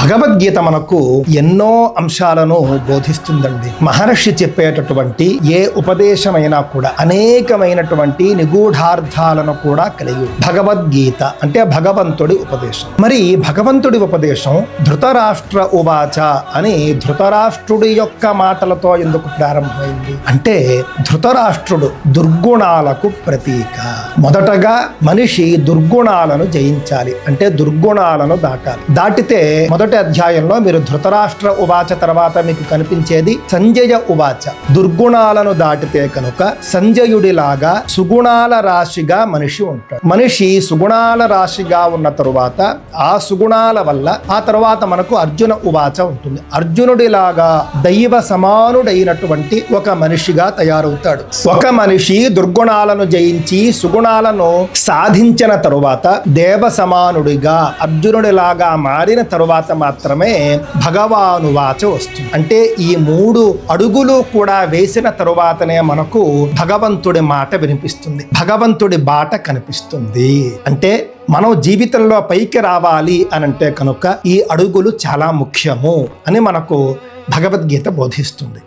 భగవద్గీత మనకు ఎన్నో అంశాలను బోధిస్తుందండి. మహర్షి చెప్పేటటువంటి ఏ ఉపదేశమైనా కూడా అనేకమైనటువంటి నిగూఢార్థాలను కూడా కలిగి భగవద్గీత అంటే భగవంతుడి ఉపదేశం. మరి భగవంతుడి ఉపదేశం ధృతరాష్ట్ర ఉవాచ అని ధృతరాష్ట్రుడి యొక్క మాటలతో ఎందుకు ప్రారంభమైంది అంటే ధృతరాష్ట్రుడు దుర్గుణాలకు ప్రతీక. మొదటగా మనిషి దుర్గుణాలను జయించాలి అంటే దుర్గుణాలను దాటితే మొదటి అధ్యాయంలో మీరు ధృతరాష్ట్ర ఉవాచ తర్వాత మీకు కనిపించేది సంజయ ఉవాచ. దుర్గుణాలను దాటితే కనుక సంజయుడిలాగా సుగుణాల రాశిగా మనిషి ఉంటాడు. మనిషి సుగుణాల రాశిగా ఉన్న తరువాత ఆ సుగుణాల వల్ల ఆ తర్వాత మనకు అర్జున ఉవాచ ఉంటుంది. అర్జునుడిలాగా దైవ సమానుడైనటువంటి ఒక మనిషిగా తయారవుతాడు. ఒక మనిషి దుర్గుణాలను జయించి సుగుణాలను సాధించిన తరువాత దేవ సమానుడిగా అర్జునుడిలాగా మారిన తరువాత మాత్రమే భగవానువాచ వస్తుంది. అంటే ఈ 3 అడుగులు కూడా వేసిన తరువాతనే మనకు భగవంతుడి మాట వినిపిస్తుంది, భగవంతుడి బాట కనిపిస్తుంది. అంటే మనం జీవితంలో పైకి రావాలి అని అంటే కనుక ఈ అడుగులు చాలా ముఖ్యము అని మనకు భగవద్గీత బోధిస్తుంది.